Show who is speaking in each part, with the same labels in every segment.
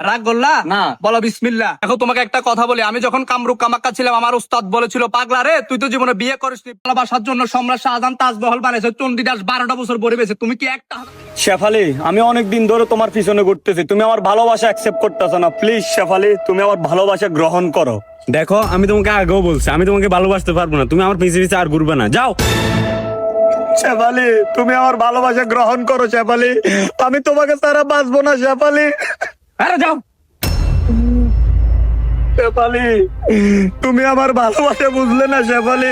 Speaker 1: রাগ করলা
Speaker 2: না।
Speaker 1: বলো বিসমিল্লাহ। দেখো তোমাকে একটা কথা বলি, আমি যখন কামরুক কামাক্কা ছিলাম আমার উস্তাদ বলেছিল, পাগলা রে তুই তো জীবনে বিয়ে করিসনি, ভালোবাসার জন্য সম্রাট শাহজাহান তাজমহল বানাইছে, চণ্ডীদাস 12টা বছর বড় হয়েছে, তুমি কি একটা
Speaker 2: শেফালি, আমি অনেক দিন ধরে তোমার পিছনে ঘুরতেছি, তুমি আমার ভালোবাসা অ্যাকসেপ্ট করতেছো না। প্লিজ শেফালি, তুমি আমার ভালোবাসা গ্রহণ করো।
Speaker 3: দেখো, আমি তোমাকে আগেও বলছি আমি তোমাকে ভালোবাসতে পারবো না, তুমি আমার পিছে পিছে আর ঘুরবে না, যাও।
Speaker 2: শেফালি, তুমি আমার ভালোবাসা গ্রহণ করো শেফালি, আমি তোমাকে ছাড়া বাঁচবো না শেফালি।
Speaker 1: আরে যাও।
Speaker 2: শেফালি, তুমি আমার ভালোবাসা বুঝলে না শেফালি।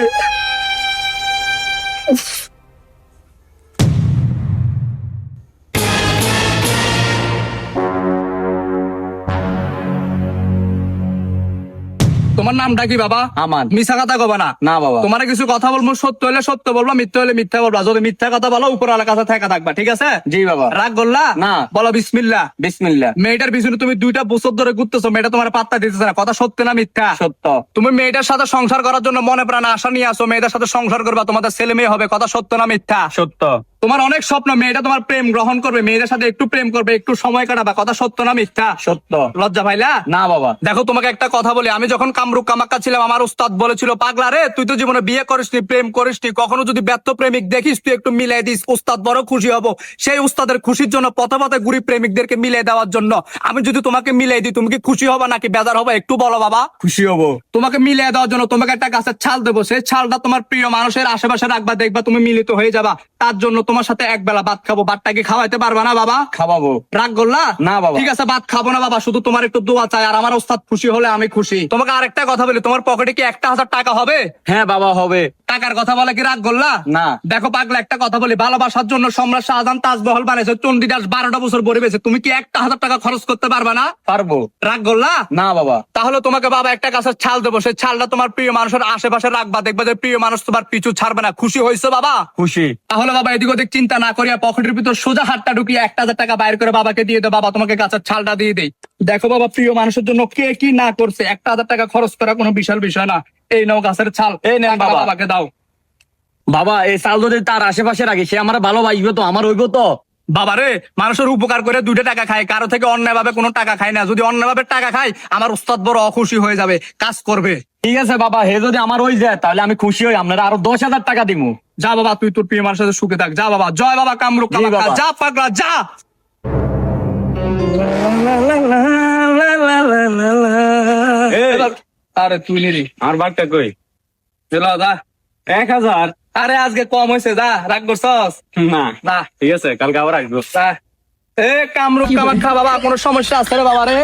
Speaker 1: তোমার নামটা কি বাবা?
Speaker 2: আমান।
Speaker 1: মিথ্যা কথা কবা না।
Speaker 2: না বাবা।
Speaker 1: তোমার কিছু কথা বলবো, সত্য হলে সত্য বলবা, মিথ্যা হলে মিথ্যা বলবা। যদি মিথ্যা কথা বলো উপর আলা কাছে থাকা থাকবা, ঠিক আছে?
Speaker 2: জি বাবা।
Speaker 1: রাগ করলা
Speaker 2: না।
Speaker 1: বলো বিসমিল্লাহ।
Speaker 2: বিসমিল্লাহ।
Speaker 1: মেয়েটার পিছনে তুমি 2টা বছর ধরে ঘুরতেছো, মেয়েটা তোমার পাত্তা দিতেছে না, কথা সত্য না মিথ্যা?
Speaker 2: সত্য।
Speaker 1: তুমি মেয়েটার সাথে সংসার করার জন্য মনে প্রাণে আশা নিয়ে আসো, মেয়েটার সাথে সংসার করবা, তোমাদের ছেলে মেয়ে হবে, কথা সত্য না মিথ্যা?
Speaker 2: সত্য।
Speaker 1: তোমার অনেক স্বপ্ন, মেয়েটা তোমার প্রেম গ্রহণ করবে, মেয়েদের সাথে একটু প্রেম করবে, একটু সময় কাটাবা, কথা সত্য না মিথ্যা?
Speaker 2: সত্য।
Speaker 1: লজ্জা পাইলা?
Speaker 2: না বাবা।
Speaker 1: দেখো তোমাকে একটা কথা বলি, আমি যখন কামরুক কামাক্কা ছিলাম আমার উস্তাদ বলেছিল, পাগলা রে তুই তো জীবনে বিয়ে করিসনি, প্রেম করিসনি, কখনো যদি ব্যর্থ প্রেমিক দেখিস তুই একটু মিলাই দিস, উস্তাদ বড় খুশি হব। সেই উস্তাদের খুশির জন্য পথে পথে ঘুরি প্রেমিকদেরকে মিলাই দেওয়ার জন্য। আমি যদি তোমাকে মিলাই দিই তুমি কি খুশি হবা নাকি বেজার হবা, একটু বলো বাবা।
Speaker 2: খুশি হব।
Speaker 1: তোমাকে মিলিয়ে দেওয়ার জন্য তোমাকে একটা গাছের ছাল দেবো, সেই ছালটা তোমার প্রিয় মানুষের আশেপাশে রাখবা, দেখবা তুমি মিলিত হয়ে যাবা। তার জন্য তোমার সাথে এক বেলা ভাত খাবো, ভাতটাকে খাওয়াইতে পারবা না বাবা?
Speaker 2: খাওয়াবো।
Speaker 1: রাগ করলা?
Speaker 2: না বাবা।
Speaker 1: ঠিক আছে, ভাত খাবো না বাবা, শুধু তোমার একটু দোয়া চাই, আর আমার ওস্তাদ খুশি হলে আমি খুশি। তোমাকে আরেকটা কথা বলি, তোমার পকেটে কি 1000 টাকা হবে?
Speaker 2: হ্যাঁ বাবা, হবে।
Speaker 1: টাকার কথা বলে কি রাগ করলা?
Speaker 2: না।
Speaker 1: দেখো পাগলা, একটা কথা বলি, ভালোবাসার জন্য সম্রাট শাহজাহান তাজমহল বানাইছে, চণ্ডীদাস 12টা বছর বড় হয়েছে, তুমি কি 1000 টাকা খরচ করতে পারবা না?
Speaker 2: পারবো।
Speaker 1: রাগ করলা?
Speaker 2: না বাবা।
Speaker 1: তাহলে তোমাকে বাবা একটা গাছের ছাল দেবো, সেই ছালটা তোমার প্রিয় মানুষের আশেপাশে রাখবা, দেখবা যে প্রিয় মানুষ তোমার পিছু ছাড়বে না। খুশি হয়েছে বাবা?
Speaker 2: খুশি।
Speaker 1: তাহলে বাবা এদিক ওদিক চিন্তা না করিয়া পকেটের ভিতর সোজা হাতটা ঢুকিয়ে 1000 টাকা বাইর করে বাবাকে দিয়ে দাও, বাবা তোমাকে গাছের ছালটা দিয়ে দেই। দেখো বাবা, প্রিয় মানুষের জন্য কে কি না করছে, 1000 টাকা খরচ করা কোনো বিশাল বিষয় না। এই নাও গাছের ছাল,
Speaker 2: এই নেন বাবা।
Speaker 1: বাবাকে দাও।
Speaker 2: বাবা, এই চাল যদি তার আশেপাশে রাখি সে আমার ভালোবাসবে তো, আমার হইব তো।
Speaker 1: বাবারে, মানুষের উপকার করে 2টা টাকা খায়, কারো থেকে অন্যায় ভাবে কোনো টাকা খায় না। যদি অন্যায় ভাবে টাকা খায় আমার উস্তাদ বড় অখুশি হয়ে যাবে, কাজ করবে।
Speaker 2: ঠিক আছে বাবা, হে যদি আমার হয়ে যায় তাহলে আমি খুশি হই, আপনারা আরো 10,000 টাকা দিব।
Speaker 1: যা বাবা, তুই তোর প্রিয় মানুষের সাথে সুখে থাক, যা বাবা। জয় বাবা কামরুক
Speaker 2: জি
Speaker 1: কামাক্কা,
Speaker 2: বাবা।
Speaker 1: যা পাগলা যা। আরে তুই নিরি
Speaker 3: আমার বাঘটা কই?
Speaker 1: চলো যা।
Speaker 3: 1000?
Speaker 1: আরে আজকে কম হয়েছে, যা। রাগ করছস?
Speaker 3: না
Speaker 1: না।
Speaker 3: ঠিক আছে, কালকে আবার আসবো।
Speaker 1: যা। এ কামরুক কামাক্কা বাবা, কোনো সমস্যা আছে রে বাবা রে?